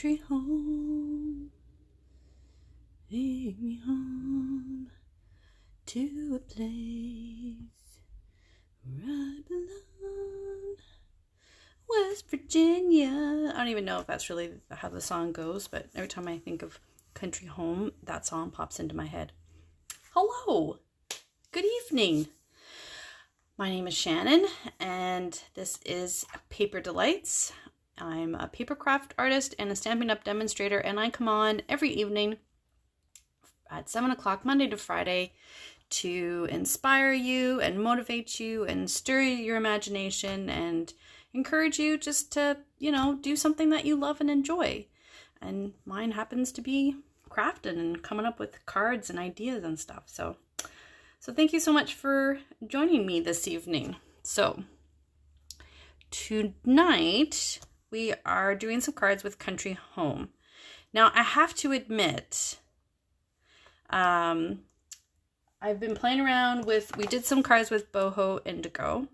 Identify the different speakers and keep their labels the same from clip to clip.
Speaker 1: country home. Take me home to a place where I belong. West Virginia. I don't even know if that's really how the song goes, but every time I think of country home, that song pops into my head. Hello. Good evening. My name is Shannon, and this is Paper Delights. I'm a paper craft artist and a Stampin' Up! Demonstrator, and I come on every evening at 7 o'clock, Monday to Friday, to inspire you and motivate you and stir your imagination and encourage you just to, do something that you love and enjoy. And mine happens to be crafting and coming up with cards and ideas and stuff. So thank you so much for joining me this evening. So tonight we are doing some cards with Country Home. Now I have to admit, I've been playing around we did some cards with Boho Indigo.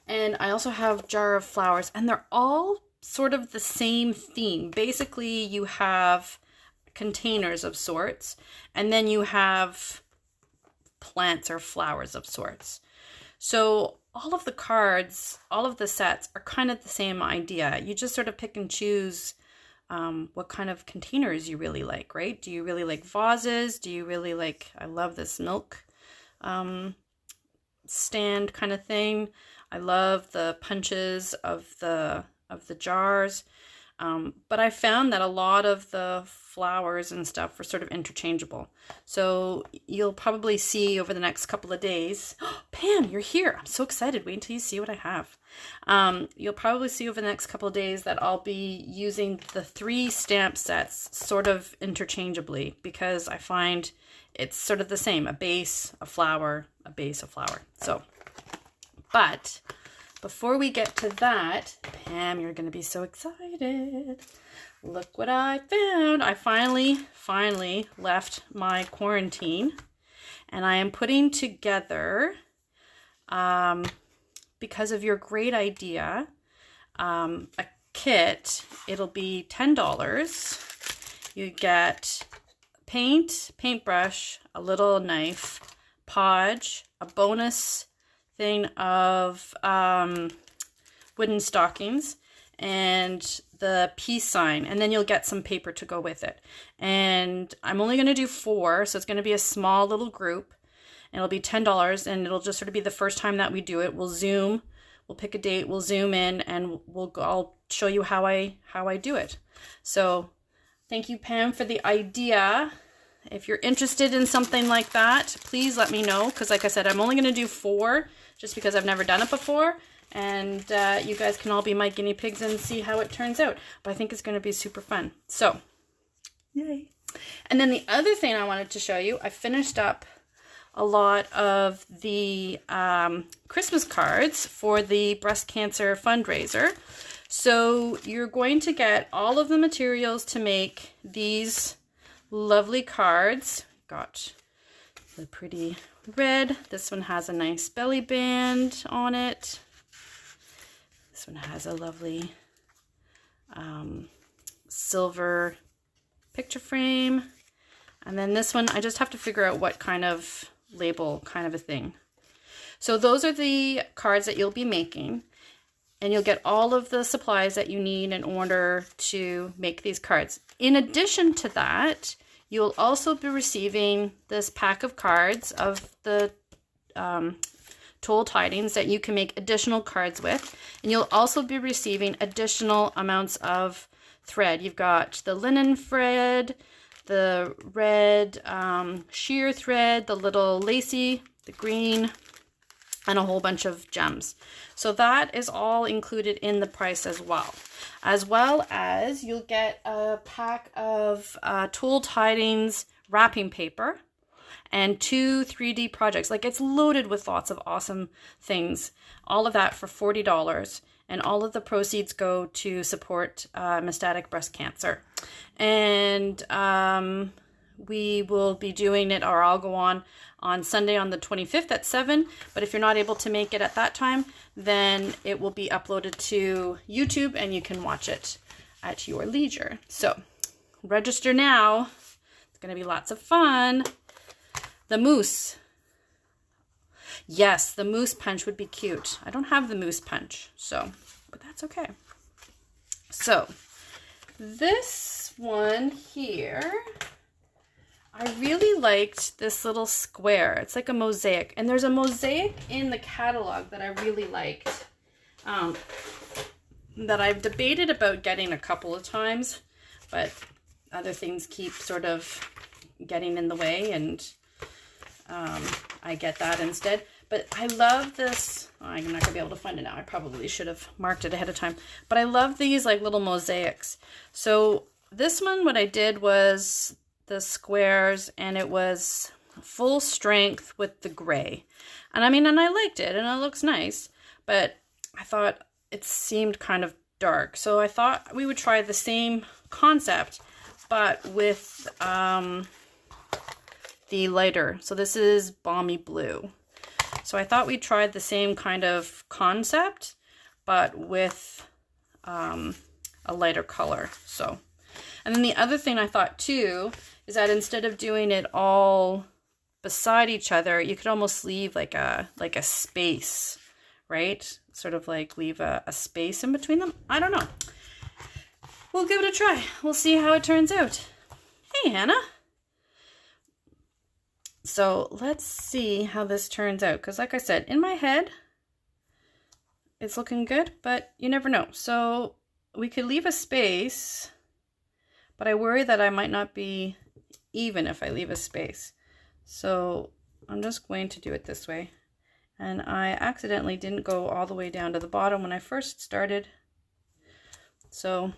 Speaker 1: And I also have Jar of Flowers, and they're all sort of the same theme. Basically, you have containers of sorts, and then you have plants or flowers of sorts. So all of the cards, all of the sets are kind of the same idea. You just sort of pick and choose what kind of containers you really like, right? Do you really like vases? Do you really like, I love this milk stand kind of thing. I love the punches of the jars. But I found that a lot of the flowers and stuff are sort of interchangeable. So you'll probably see over the next couple of days, oh, Pam, you're here. I'm so excited. Wait until you see what I have. You'll probably see over the next couple of days that I'll be using the 3 stamp sets sort of interchangeably, because I find it's sort of the same, a base, a flower, a base, a flower. So, but before we get to that, Pam, you're going to be so excited. Look what I found. I finally left my quarantine, and I am putting together, because of your great idea, a kit. It'll be $10. You get paint, paintbrush, a little knife, podge, a bonus thing of wooden stockings, and the peace sign, and then you'll get some paper to go with it. And I'm only going to do 4, so it's going to be a small little group, and it'll be $10, and it'll just sort of be the first time that we do it. We'll pick a date, we'll zoom in, and I'll show you how I do it. So thank you, Pam, for the idea. If you're interested in something like that, please let me know, because like I said, I'm only going to do 4 just because I've never done it before, and you guys can all be my guinea pigs and see how it turns out. But I think it's going to be super fun. So, yay. And then the other thing I wanted to show you, I finished up a lot of the Christmas cards for the breast cancer fundraiser. So you're going to get all of the materials to make these lovely cards. Got the pretty red. This one has a nice belly band on it. This one has a lovely silver picture frame. And then this one, I just have to figure out what kind of label kind of a thing. So those are the cards that you'll be making. And you'll get all of the supplies that you need in order to make these cards. In addition to that, you'll also be receiving this pack of cards of the Toll Tidings that you can make additional cards with. And you'll also be receiving additional amounts of thread. You've got the linen thread, the red sheer thread, the little lacy, the green, and a whole bunch of gems. So that is all included in the price as well. As well as you'll get a pack of Toll Tidings wrapping paper and 2 3D projects. Like, it's loaded with lots of awesome things. All of that for $40. And all of the proceeds go to support metastatic breast cancer. And we will be doing it, or I'll go on Sunday on the 25th at 7. But if you're not able to make it at that time, then it will be uploaded to YouTube and you can watch it at your leisure. So register now. It's going to be lots of fun. The moose. Yes, the moose punch would be cute. I don't have the moose punch, so, but that's okay. So this one here, I really liked this little square. It's like a mosaic, and there's a mosaic in the catalog that I really liked, that I've debated about getting a couple of times, but other things keep sort of getting in the way, and I get that instead. But I love this. Oh, I'm not gonna be able to find it now. I probably should have marked it ahead of time. But I love these like little mosaics. So this one, what I did was the squares, and it was full strength with the gray. And I mean, and I liked it, and it looks nice, but I thought it seemed kind of dark. So I thought we would try the same concept, but with the lighter. So this is Balmy Blue. So I thought we'd try the same kind of concept, but with a lighter color. So, and then the other thing I thought too is that instead of doing it all beside each other, you could almost leave like a space, right? Sort of like leave a space in between them. I don't know. We'll give it a try. We'll see how it turns out. Hey, Hannah. So let's see how this turns out. Because like I said, in my head, it's looking good, but you never know. So we could leave a space, but I worry that I might not be even if I leave a space. So I'm just going to do it this way. And I accidentally didn't go all the way down to the bottom when I first started. So,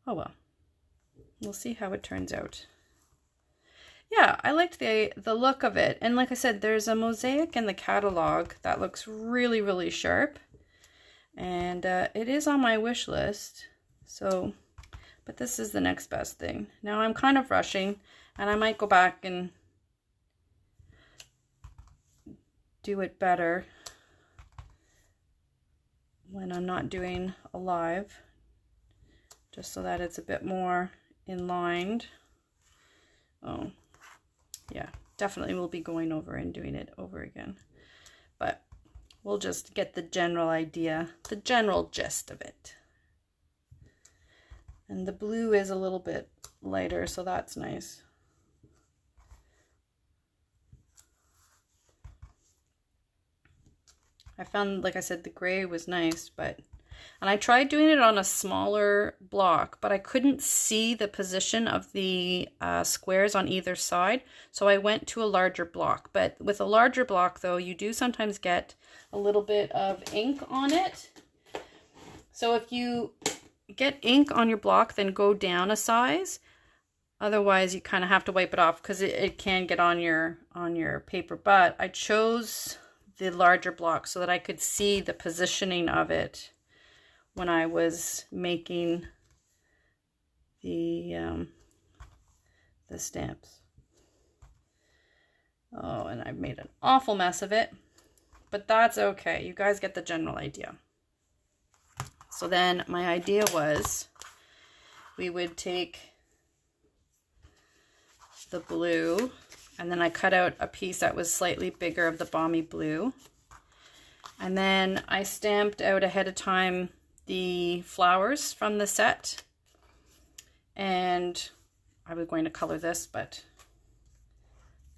Speaker 1: oh well. We'll see how it turns out. Yeah, I liked the look of it. And like I said, there's a mosaic in the catalog that looks really, really sharp. And it is on my wish list. So, but this is the next best thing. Now I'm kind of rushing, and I might go back and do it better when I'm not doing a live, just so that it's a bit more in line. Oh, yeah, definitely will be going over and doing it over again, but we'll just get the general idea, the general gist of it. And the blue is a little bit lighter, so that's nice. I found, like I said, the gray was nice, and I tried doing it on a smaller block, but I couldn't see the position of the squares on either side, so I went to a larger block. But with a larger block, though, you do sometimes get a little bit of ink on it. So if you get ink on your block, then go down a size. Otherwise, you kind of have to wipe it off because it can get on your paper. But I chose the larger block so that I could see the positioning of it when I was making the stamps. Oh, and I've made an awful mess of it, but that's okay. You guys get the general idea. So then my idea was we would take the blue, and then I cut out a piece that was slightly bigger of the Balmy Blue. And then I stamped out ahead of time the flowers from the set. And I was going to color this, but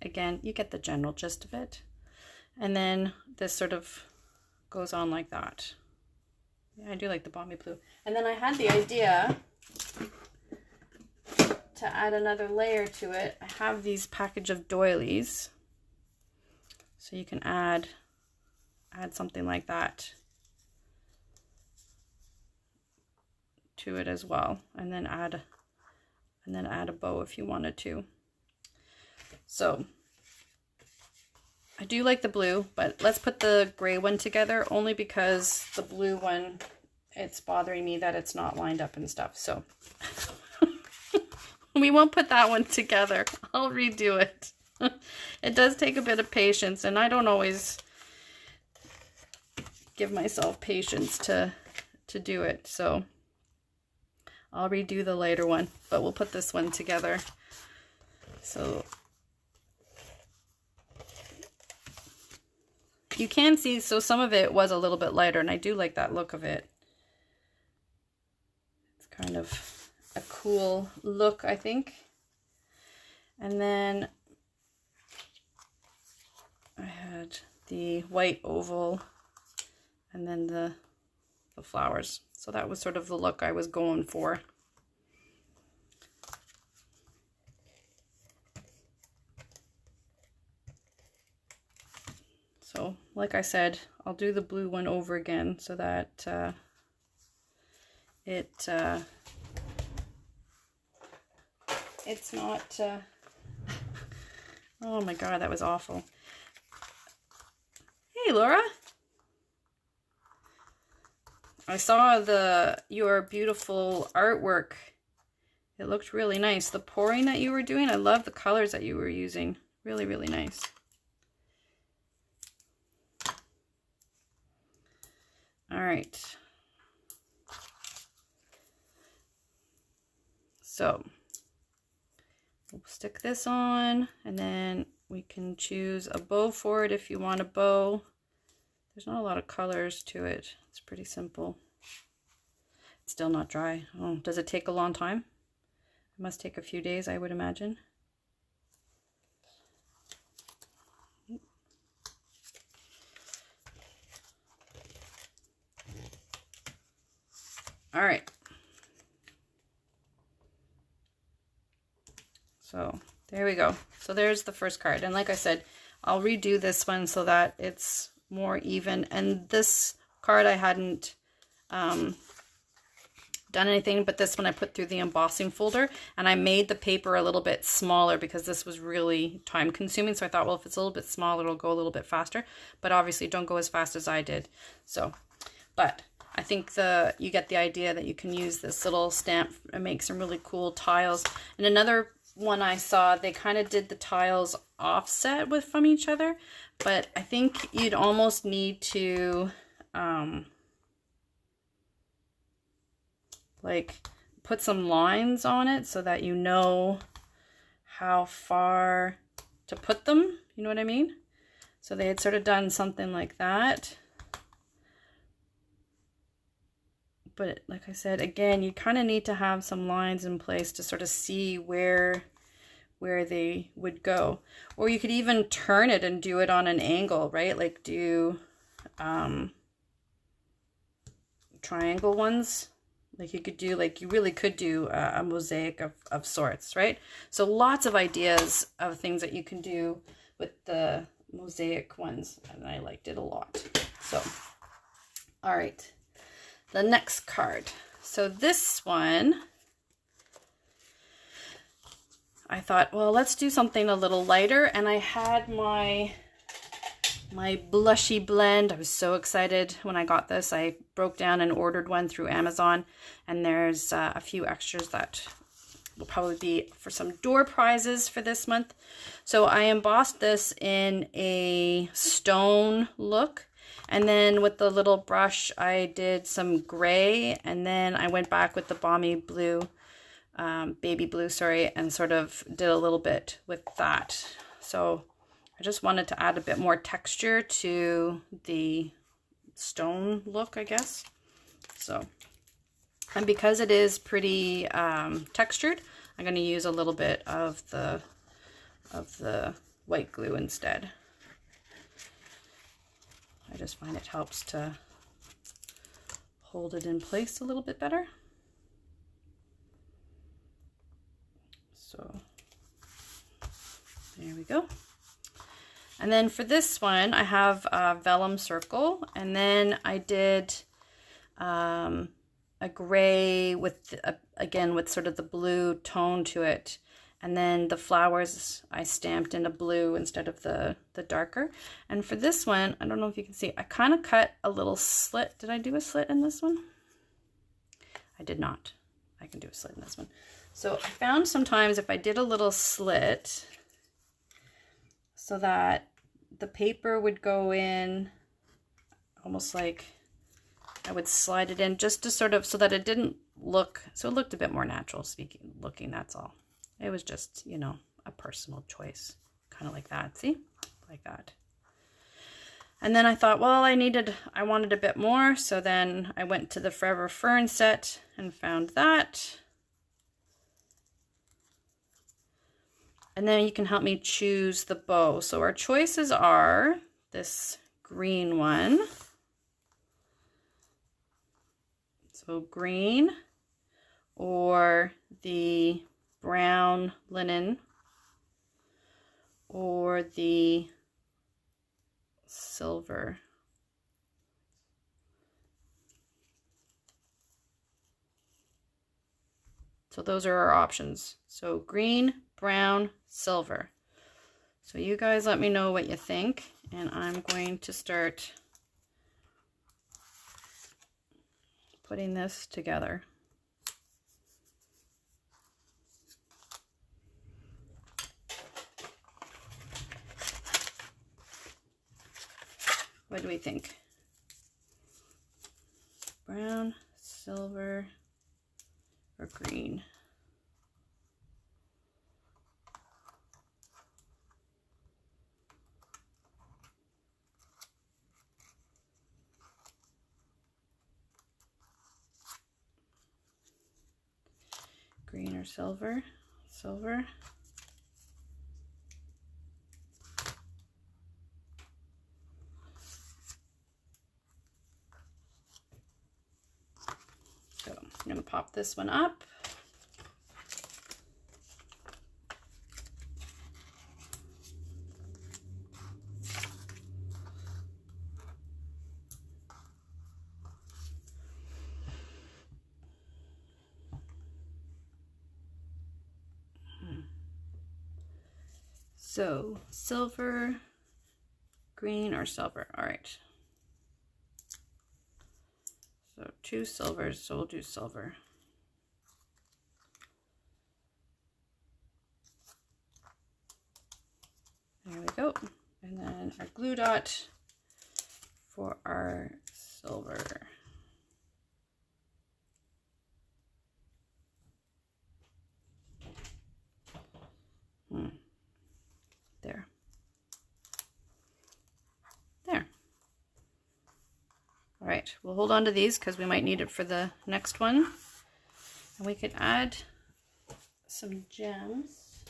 Speaker 1: again, you get the general gist of it. And then this sort of goes on like that. Yeah, I do like the Balmy Blue. And then I had the idea to add another layer to it. I have these package of doilies, so you can add something like that to it as well, and then add a bow if you wanted to. So I do like the blue, but let's put the gray one together, only because the blue one, it's bothering me that it's not lined up and stuff. So we won't put that one together. I'll redo it. It does take a bit of patience, and I don't always give myself patience to do it. So I'll redo the lighter one, but we'll put this one together. So you can see, so some of it was a little bit lighter, and I do like that look of it. It's kind of a cool look, I think. And then I had the white oval and then the flowers. So that was sort of the look I was going for. So like I said, I'll do the blue one over again so that it's not, oh my God, that was awful. Hey, Laura. I saw your beautiful artwork. It looked really nice. The pouring that you were doing, I love the colors that you were using. Really, really nice. All right. So we'll stick this on, and then we can choose a bow for it if you want a bow. There's not a lot of colors to it. It's pretty simple. It's still not dry. Oh, does it take a long time? It must take a few days, I would imagine. All right. So there we go. So there's the first card. And like I said, I'll redo this one so that it's more even. And this card I hadn't done anything, but this one I put through the embossing folder, and I made the paper a little bit smaller because this was really time consuming. So I thought, well, if it's a little bit smaller, it'll go a little bit faster, but obviously don't go as fast as I did. So, but I think you get the idea that you can use this little stamp and make some really cool tiles. And another one I saw, they kind of did the tiles offset from each other, but I think you'd almost need to like put some lines on it so that you know how far to put them, you know what I mean? So they had sort of done something like that. But like I said, again, you kind of need to have some lines in place to sort of see where they would go. Or you could even turn it and do it on an angle, right? Like do triangle ones. Like you could do, like you really could do a mosaic of sorts, right? So lots of ideas of things that you can do with the mosaic ones, and I liked it a lot. So, all right, the next card. So this one, I thought, well, let's do something a little lighter, and I had my blushy blend. I was so excited when I got this. I broke down and ordered one through Amazon, and there's a few extras that will probably be for some door prizes for this month. So I embossed this in a stone look, and then with the little brush I did some gray, and then I went back with the balmy blue, baby blue, sorry, and sort of did a little bit with that. So I just wanted to add a bit more texture to the stone look, I guess. So, and because it is pretty textured, I'm going to use a little bit of the white glue instead. I just find it helps to hold it in place a little bit better. So there we go. And then for this one, I have a vellum circle, and then I did a gray with, again, with sort of the blue tone to it. And then the flowers I stamped in a blue instead of the darker. And for this one, I don't know if you can see, I kind of cut a little slit. Did I do a slit in this one? I did not. I can do a slit in this one. So I found sometimes if I did a little slit, so that the paper would go in almost like I would slide it in just to sort of, so that it didn't look, so it looked a bit more natural looking, that's all. It was just, you know, a personal choice, kind of like that, see, like that. And then I thought, well, I wanted a bit more, so then I went to the Forever Fern set and found that. And then you can help me choose the bow. So our choices are this green one. So green, or the brown linen, or the silver. So those are our options. So green, brown, silver. So you guys let me know what you think, and I'm going to start putting this together. What do we think? Brown, silver, or green? Green or silver? Silver. So I'm going to pop this one up. So silver, green, or silver. All right. So 2 silvers, so we'll do silver. There we go. And then our glue dot for our silver. There. There. All right, we'll hold on to these because we might need it for the next one. And we could add some gems.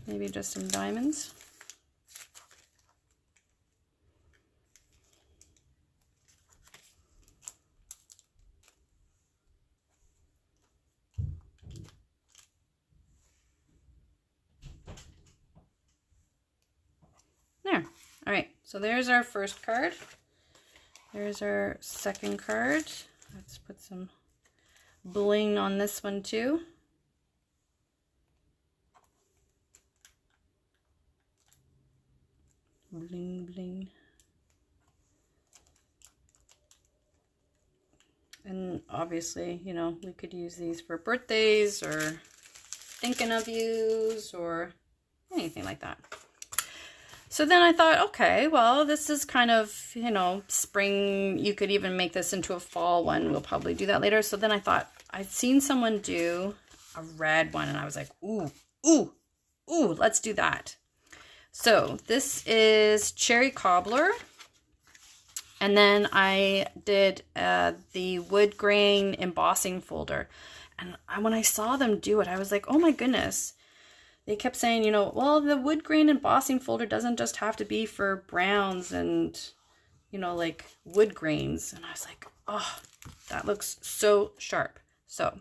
Speaker 1: Maybe just some diamonds. There. All right, so there's our first card. There's our second card. Let's put some bling on this one too. Bling, bling. And obviously, you know, we could use these for birthdays or thinking of yous or anything like that. So then I thought, okay, well, this is kind of, you know, spring. You could even make this into a fall one. We'll probably do that later. So then I thought, I'd seen someone do a red one, and I was like, ooh, ooh, ooh, let's do that. So this is Cherry Cobbler. And then I did the wood grain embossing folder. And when I saw them do it, I was like, oh my goodness. They kept saying, you know, well, the wood grain embossing folder doesn't just have to be for browns and, you know, like wood grains. And I was like, oh, that looks so sharp. So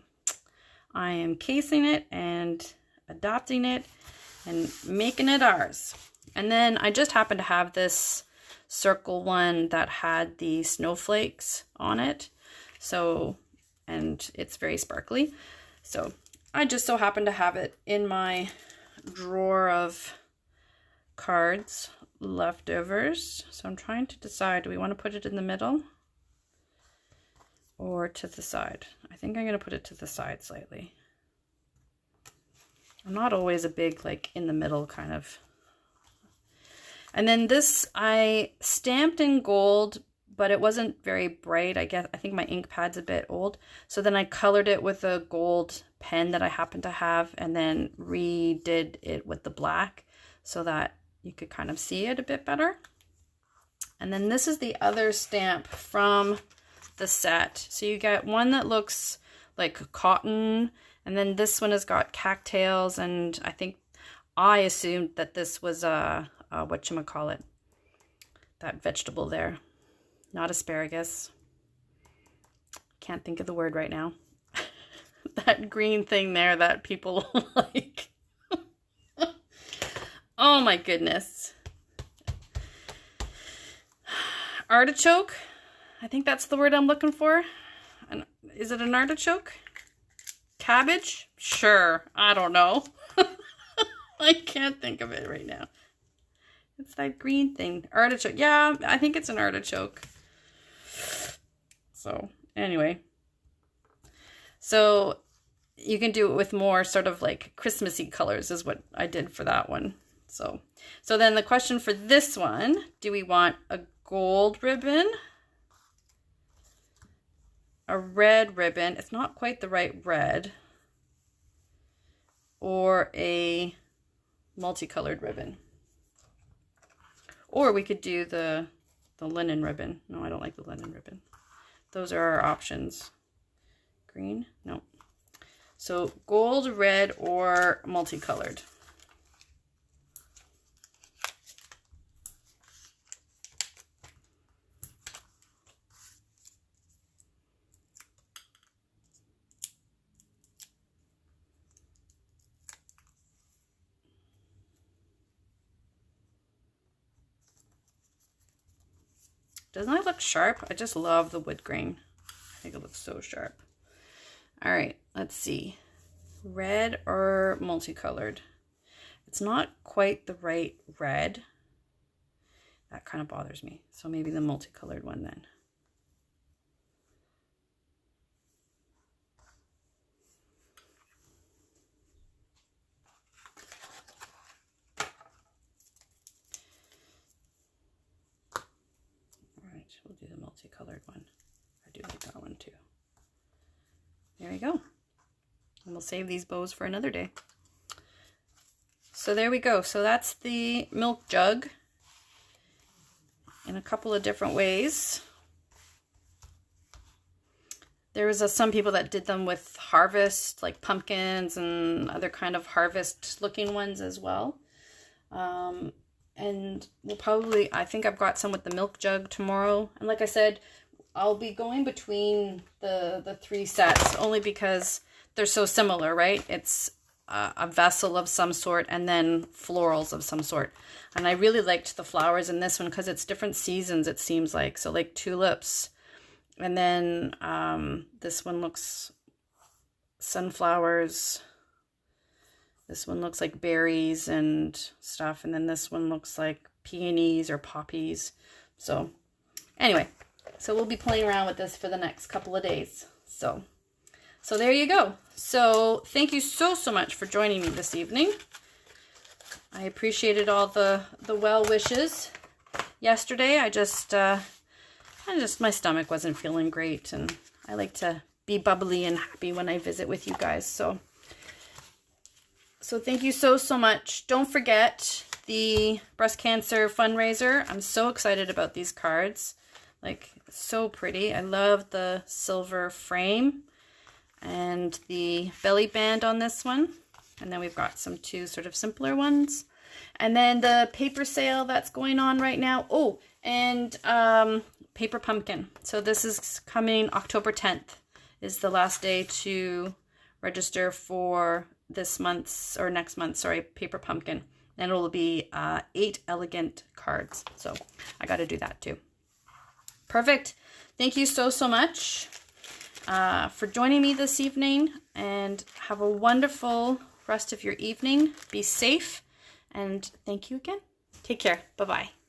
Speaker 1: I am casing it and adopting it and making it ours. And then I just happened to have this circle one that had the snowflakes on it. So, and it's very sparkly. So I just so happened to have it in my drawer of cards leftovers. So I'm trying to decide, do we want to put it in the middle or to the side? I think I'm going to put it to the side slightly. I'm not always a big like in the middle kind of. And then this I stamped in gold but it wasn't very bright. I think my ink pad's a bit old. So then I colored it with a gold pen that I happen to have, and then redid it with the black so that you could kind of see it a bit better. And then this is the other stamp from the set. So you get one that looks like cotton, and then this one has got cattails, and I assumed that this was whatchamacallit, that vegetable there. Not asparagus. Can't think of the word right now. That green thing there that people like. Oh my goodness. Artichoke. I think that's the word I'm looking for. Is it an artichoke? Cabbage? Sure. I don't know. I can't think of it right now. It's that green thing. Artichoke. Yeah, I think it's an artichoke. So, anyway. So, you can do it with more sort of like Christmassy colors is what I did for that one. So then the question for this one, do we want a gold ribbon? A red ribbon. It's not quite the right red. Or a multicolored ribbon. Or we could do the linen ribbon. No, I don't like the linen ribbon. Those are our options. Green? No. So gold, red, or multicolored. Doesn't it look sharp? I just love the wood grain. I think it looks so sharp. All right, let's see. Red or multicolored? It's not quite the right red. That kind of bothers me. So maybe the multicolored one then. We'll do the multicolored one. I do like that one too. There you go. And we'll save these bows for another day. So there we go. So that's the milk jug in a couple of different ways. There was some people that did them with harvest, like pumpkins and other kind of harvest looking ones as well. And we'll probably, I think I've got some with the milk jug tomorrow. And like I said, I'll be going between the three sets only because they're so similar, right? It's a vessel of some sort and then florals of some sort. And I really liked the flowers in this one because it's different seasons, it seems like. So like tulips. And then this one looks sunflowers. This one looks like berries and stuff. And then this one looks like peonies or poppies. So anyway, so we'll be playing around with this for the next couple of days. So there you go. So thank you so much for joining me this evening. I appreciated all the well wishes yesterday. My stomach wasn't feeling great, and I like to be bubbly and happy when I visit with you guys. So thank you so much. Don't forget the breast cancer fundraiser. I'm so excited about these cards. Like, so pretty. I love the silver frame and the belly band on this one. And then we've got some two sort of simpler ones. And then the paper sale that's going on right now. Oh, and paper pumpkin. So this is coming October 10th is the last day to register for this month's or next month's, sorry, paper pumpkin. And it will be 8 elegant cards. So I got to do that too. Perfect. Thank you so much for joining me this evening, and have a wonderful rest of your evening. Be safe, and thank you again. Take care. Bye-bye.